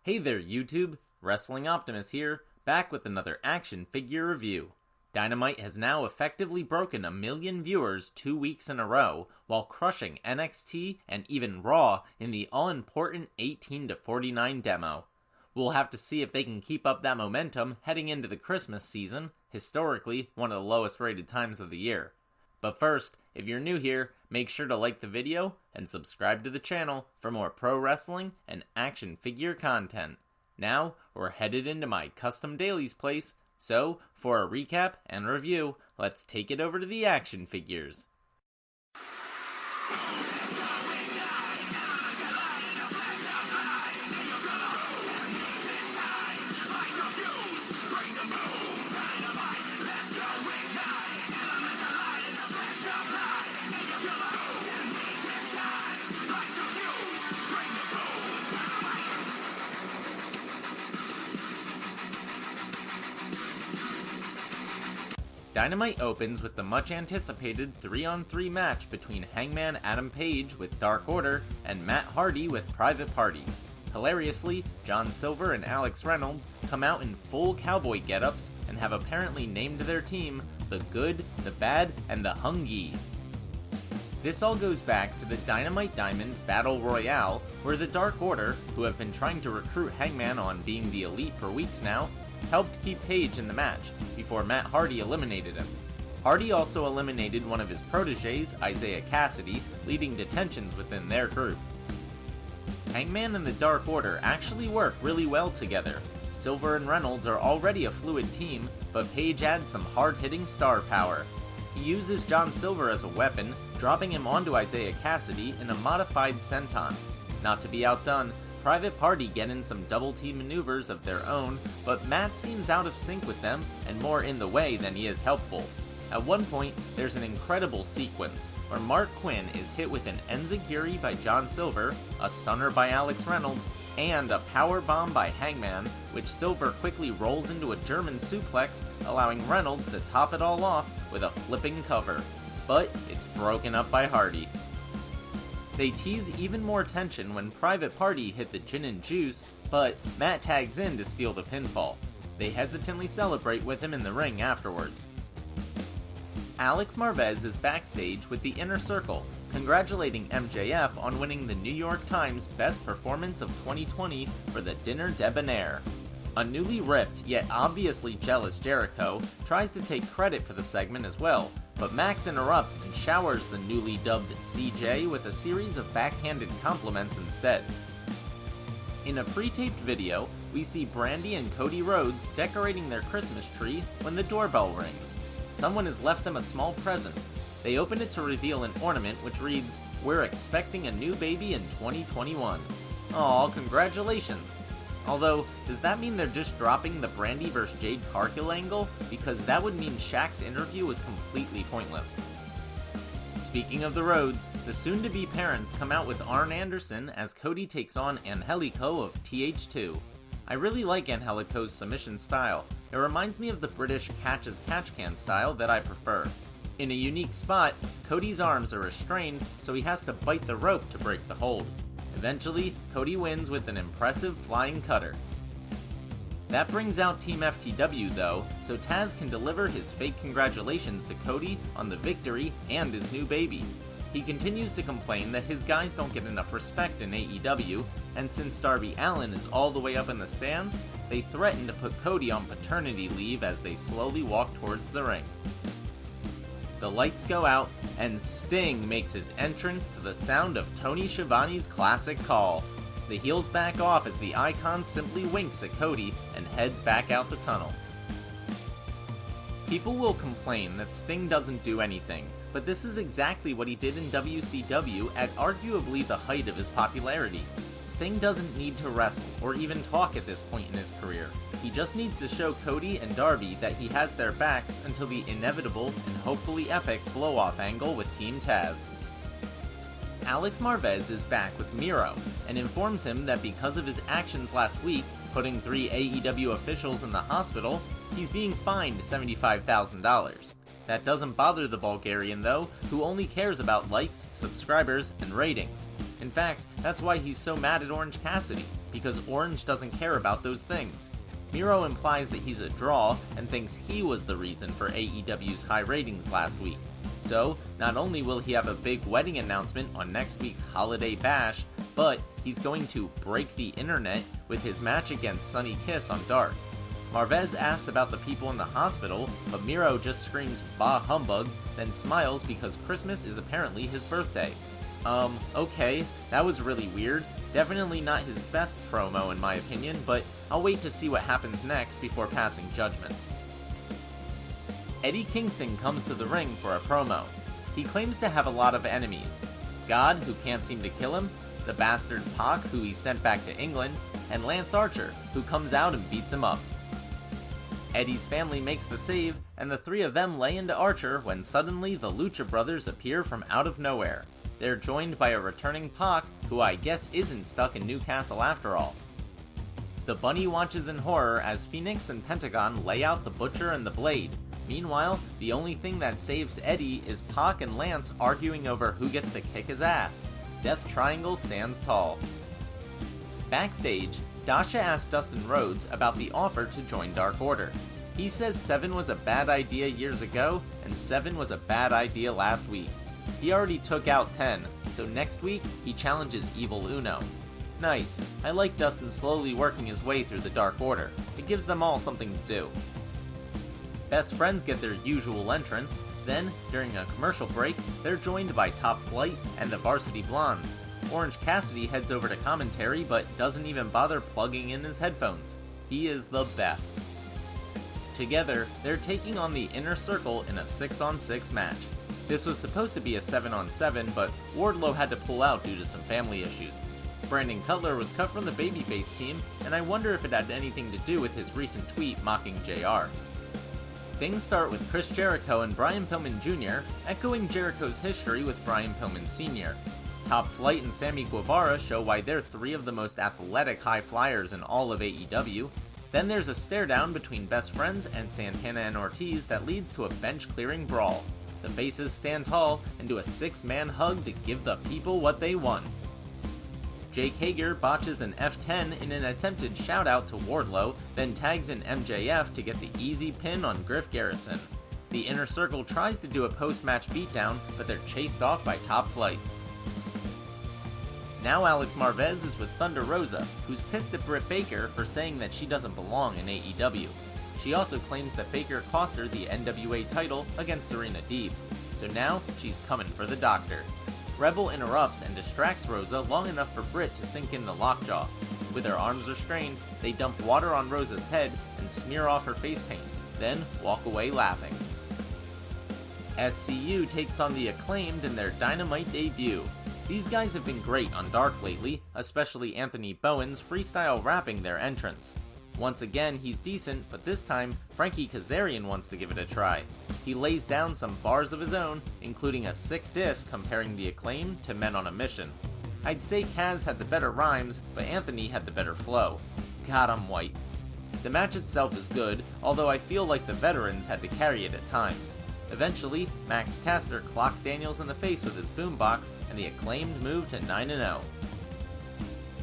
Hey there YouTube, Wrestling Optimus here, back with another action figure review. Dynamite has now effectively broken 1 million viewers 2 weeks in a row, while crushing NXT and even Raw in the all-important 18-49 demo. We'll have to see if they can keep up that momentum heading into the Christmas season, historically one of the lowest rated times of the year. But first, if you're new here, make sure to like the video and subscribe to the channel for more pro wrestling and action figure content. Now, we're headed into my custom dailies place, so for a recap and review, let's take it over to the action figures. Dynamite opens with the much-anticipated 3-on-3 match between Hangman Adam Page with Dark Order and Matt Hardy with Private Party. Hilariously, John Silver and Alex Reynolds come out in full cowboy getups and have apparently named their team the Good, the Bad, and the Hungy. This all goes back to the Dynamite Diamond Battle Royale, where the Dark Order, who have been trying to recruit Hangman on being the Elite for weeks now, helped keep Page in the match, before Matt Hardy eliminated him. Hardy also eliminated one of his proteges, Isaiah Cassidy, leading to tensions within their group. Hangman and the Dark Order actually work really well together. Silver and Reynolds are already a fluid team, but Page adds some hard-hitting star power. He uses John Silver as a weapon, dropping him onto Isaiah Cassidy in a modified senton. Not to be outdone, Private Party get in some double team maneuvers of their own, but Matt seems out of sync with them and more in the way than he is helpful. At one point, there's an incredible sequence where Mark Quinn is hit with an enziguri by John Silver, a stunner by Alex Reynolds, and a power bomb by Hangman, which Silver quickly rolls into a German suplex, allowing Reynolds to top it all off with a flipping cover. But it's broken up by Hardy. They tease even more tension when Private Party hit the gin and juice, but Matt tags in to steal the pinfall. They hesitantly celebrate with him in the ring afterwards. Alex Marvez is backstage with the Inner Circle, congratulating MJF on winning the New York Times Best Performance of 2020 for the Dinner Debonair. A newly ripped, yet obviously jealous Jericho tries to take credit for the segment as well, but Max interrupts and showers the newly dubbed CJ with a series of backhanded compliments instead. In a pre-taped video, we see Brandy and Cody Rhodes decorating their Christmas tree when the doorbell rings. Someone has left them a small present. They open it to reveal an ornament which reads, "We're expecting a new baby in 2021. Aw, congratulations. Although, does that mean they're just dropping the Brandy vs. Jade Cargill angle? Because that would mean Shaq's interview was completely pointless. Speaking of the Rhodes, the soon-to-be parents come out with Arn Anderson as Cody takes on Angelico of TH2. I really like Angelico's submission style. It reminds me of the British catch-as-catch-can style that I prefer. In a unique spot, Cody's arms are restrained, so he has to bite the rope to break the hold. Eventually, Cody wins with an impressive flying cutter. That brings out Team FTW though, so Taz can deliver his fake congratulations to Cody on the victory and his new baby. He continues to complain that his guys don't get enough respect in AEW, and since Darby Allin is all the way up in the stands, they threaten to put Cody on paternity leave as they slowly walk towards the ring. The lights go out, and Sting makes his entrance to the sound of Tony Schiavone's classic call. The heels back off as the Icon simply winks at Cody and heads back out the tunnel. People will complain that Sting doesn't do anything, but this is exactly what he did in WCW at arguably the height of his popularity. Sting doesn't need to wrestle or even talk at this point in his career. He just needs to show Cody and Darby that he has their backs until the inevitable and hopefully epic blow-off angle with Team Taz. Alex Marvez is back with Miro and informs him that because of his actions last week, putting 3 AEW officials in the hospital, he's being fined $75,000. That doesn't bother the Bulgarian though, who only cares about likes, subscribers, and ratings. In fact, that's why he's so mad at Orange Cassidy, because Orange doesn't care about those things. Miro implies that he's a draw and thinks he was the reason for AEW's high ratings last week. So, not only will he have a big wedding announcement on next week's Holiday Bash, but he's going to break the internet with his match against Sonny Kiss on Dark. Marvez asks about the people in the hospital, but Miro just screams "Bah humbug," then smiles because Christmas is apparently his birthday. Okay, that was really weird. Definitely not his best promo in my opinion, but I'll wait to see what happens next before passing judgment. Eddie Kingston comes to the ring for a promo. He claims to have a lot of enemies. God, who can't seem to kill him, the bastard Pac, who he sent back to England, and Lance Archer, who comes out and beats him up. Eddie's family makes the save, and the three of them lay into Archer when suddenly the Lucha Brothers appear from out of nowhere. They're joined by a returning Pac, who I guess isn't stuck in Newcastle after all. The Bunny watches in horror as Phoenix and Pentagon lay out the Butcher and the Blade. Meanwhile, the only thing that saves Eddie is Pac and Lance arguing over who gets to kick his ass. Death Triangle stands tall. Backstage, Dasha asks Dustin Rhodes about the offer to join Dark Order. He says 7 was a bad idea years ago, and 7 was a bad idea last week. He already took out 10, so next week he challenges Evil Uno. Nice, I like Dustin slowly working his way through the Dark Order. It gives them all something to do. Best Friends get their usual entrance, then, during a commercial break, they're joined by Top Flight and the Varsity Blondes. Orange Cassidy heads over to commentary but doesn't even bother plugging in his headphones. He is the best. Together, they're taking on the Inner Circle in a 6-on-6 match. This was supposed to be a 7-on-7, but Wardlow had to pull out due to some family issues. Brandon Cutler was cut from the babyface team, and I wonder if it had anything to do with his recent tweet mocking JR. Things start with Chris Jericho and Brian Pillman Jr. echoing Jericho's history with Brian Pillman Sr. Top Flight and Sammy Guevara show why they're 3 of the most athletic high flyers in all of AEW. Then there's a stare down between Best Friends and Santana and Ortiz that leads to a bench clearing brawl. The faces stand tall and do a 6-man hug to give the people what they want. Jake Hager botches an F10 in an attempted shout out to Wardlow, then tags in MJF to get the easy pin on Griff Garrison. The Inner Circle tries to do a post-match beatdown, but they're chased off by Top Flight. Now Alex Marvez is with Thunder Rosa, who's pissed at Britt Baker for saying that she doesn't belong in AEW. She also claims that Baker cost her the NWA title against Serena Deeb, so now she's coming for the doctor. Rebel interrupts and distracts Rosa long enough for Britt to sink in the lockjaw. With her arms restrained, they dump water on Rosa's head and smear off her face paint, then walk away laughing. SCU takes on the Acclaimed in their Dynamite debut. These guys have been great on Dark lately, especially Anthony Bowen's freestyle rapping their entrance. Once again, he's decent, but this time, Frankie Kazarian wants to give it a try. He lays down some bars of his own, including a sick diss comparing the Acclaim to Men on a Mission. I'd say Kaz had the better rhymes, but Anthony had the better flow. God, I'm white. The match itself is good, although I feel like the veterans had to carry it at times. Eventually, Max Caster clocks Daniels in the face with his boombox, and the Acclaimed move to 9-0.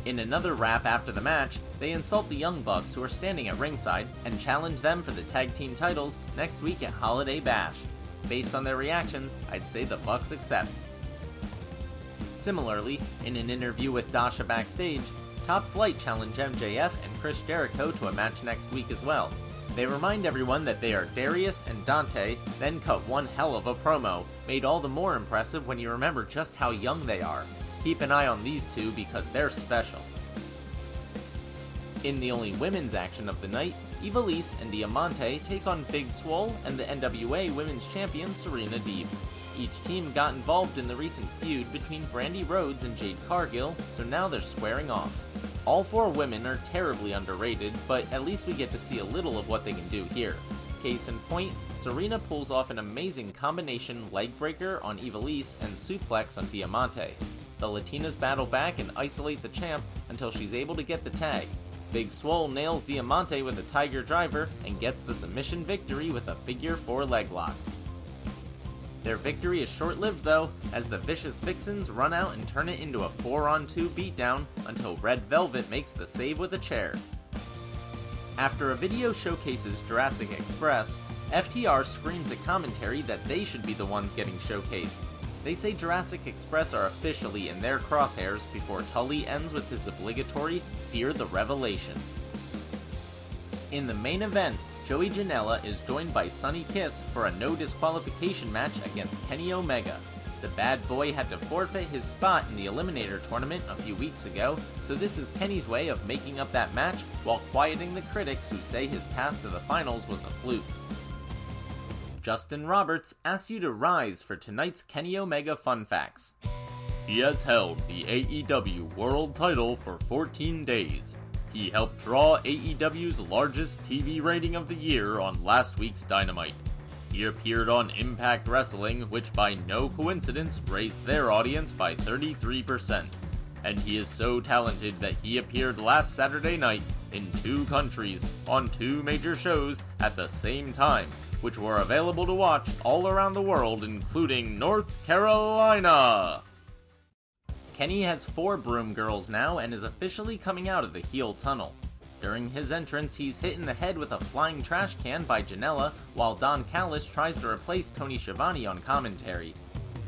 In another rap after the match, they insult the Young Bucks who are standing at ringside and challenge them for the tag team titles next week at Holiday Bash. Based on their reactions, I'd say the Bucks accept. Similarly, in an interview with Dasha backstage, Top Flight challenge MJF and Chris Jericho to a match next week as well. They remind everyone that they are Darius and Dante, then cut one hell of a promo, made all the more impressive when you remember just how young they are. Keep an eye on these two because they're special. In the only women's action of the night, Ivelisse and Diamante take on Big Swole and the NWA Women's Champion Serena Deeb. Each team got involved in the recent feud between Brandi Rhodes and Jade Cargill, so now they're squaring off. All 4 women are terribly underrated, but at least we get to see a little of what they can do here. Case in point, Serena pulls off an amazing combination leg breaker on Ivelisse and suplex on Diamante. The Latinas battle back and isolate the champ until she's able to get the tag. Big Swole nails Diamante with a Tiger Driver and gets the submission victory with a figure 4 leg lock. Their victory is short-lived though, as the Vicious Vixens run out and turn it into a 4-on-2 beatdown until Red Velvet makes the save with a chair. After a video showcases Jurassic Express, FTR screams at commentary that they should be the ones getting showcased. They say Jurassic Express are officially in their crosshairs before Tully ends with his obligatory Fear the Revelation. In the main event, Joey Janella is joined by Sonny Kiss for a no disqualification match against Kenny Omega. The bad boy had to forfeit his spot in the Eliminator tournament a few weeks ago, so this is Kenny's way of making up that match while quieting the critics who say his path to the finals was a fluke. Justin Roberts asks you to rise for tonight's Kenny Omega Fun Facts. He has held the AEW World title for 14 days. He helped draw AEW's largest TV rating of the year on last week's Dynamite. He appeared on Impact Wrestling, which by no coincidence raised their audience by 33%. And he is so talented that he appeared last Saturday night in 2 countries on 2 major shows at the same time, which were available to watch all around the world, including North Carolina. Kenny has 4 broom girls now and is officially coming out of the heel tunnel. During his entrance, he's hit in the head with a flying trash can by Janella, while Don Callis tries to replace Tony Schiavone on commentary.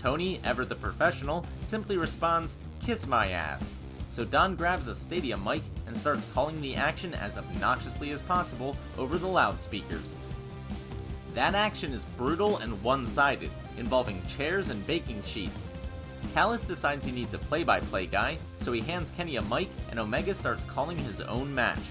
Tony, ever the professional, simply responds, "Kiss my ass." So Don grabs a stadium mic and starts calling the action as obnoxiously as possible over the loudspeakers. That action is brutal and one-sided, involving chairs and baking sheets. Callis decides he needs a play-by-play guy, so he hands Kenny a mic and Omega starts calling his own match.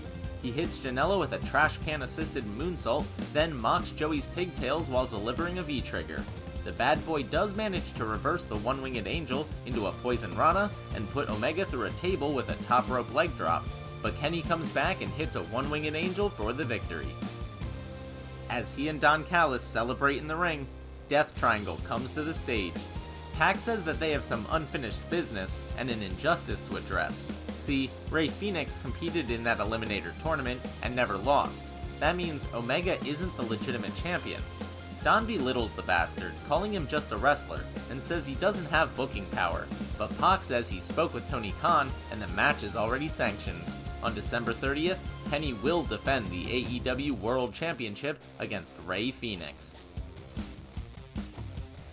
He hits Janella with a trash can-assisted moonsault, then mocks Joey's pigtails while delivering a V-trigger. The bad boy does manage to reverse the one-winged angel into a poison rana and put Omega through a table with a top rope leg drop, but Kenny comes back and hits a one-winged angel for the victory. As he and Don Callis celebrate in the ring, Death Triangle comes to the stage. Pac says that they have some unfinished business and an injustice to address. See, Rey Fenix competed in that Eliminator tournament and never lost. That means Omega isn't the legitimate champion. Don belittles the bastard, calling him just a wrestler, and says he doesn't have booking power, but Pac says he spoke with Tony Khan and the match is already sanctioned. On December 30th, Kenny will defend the AEW World Championship against Rey Fenix.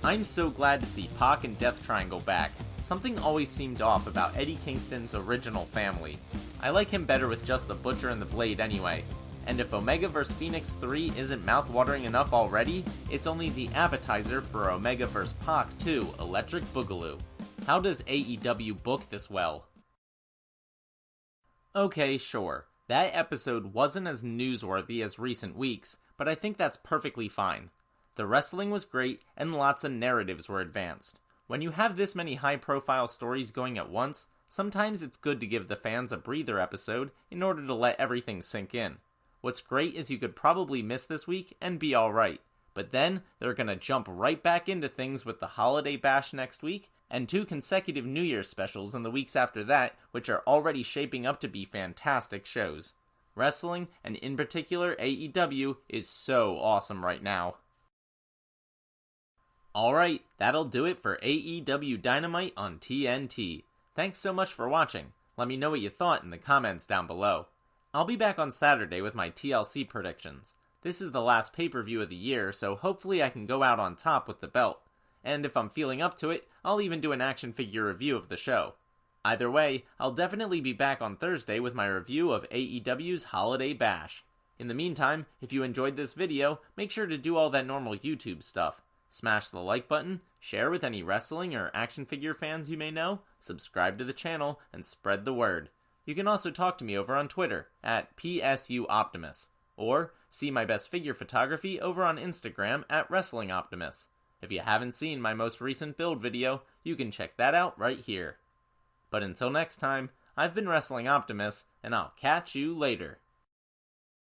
I'm so glad to see Pac and Death Triangle back. Something always seemed off about Eddie Kingston's original family. I like him better with just the Butcher and the Blade anyway. And if Omega vs Phoenix 3 isn't mouthwatering enough already, it's only the appetizer for Omega vs Pac 2, Electric Boogaloo. How does AEW book this well? Okay, sure. That episode wasn't as newsworthy as recent weeks, but I think that's perfectly fine. The wrestling was great, and lots of narratives were advanced. When you have this many high-profile stories going at once, sometimes it's good to give the fans a breather episode in order to let everything sink in. What's great is you could probably miss this week and be alright, but then they're gonna jump right back into things with the Holiday Bash next week, and 2 consecutive New Year's specials in the weeks after that, which are already shaping up to be fantastic shows. Wrestling, and in particular AEW, is so awesome right now. Alright, that'll do it for AEW Dynamite on TNT. Thanks so much for watching. Let me know what you thought in the comments down below. I'll be back on Saturday with my TLC predictions. This is the last pay-per-view of the year, so hopefully I can go out on top with the belt. And if I'm feeling up to it, I'll even do an action figure review of the show. Either way, I'll definitely be back on Thursday with my review of AEW's Holiday Bash. In the meantime, if you enjoyed this video, make sure to do all that normal YouTube stuff. Smash the like button, share with any wrestling or action figure fans you may know, subscribe to the channel, and spread the word. You can also talk to me over on Twitter, at PSUOptimus, or see my best figure photography over on Instagram at WrestlingOptimus. If you haven't seen my most recent build video, you can check that out right here. But until next time, I've been Wrestling Optimus, and I'll catch you later.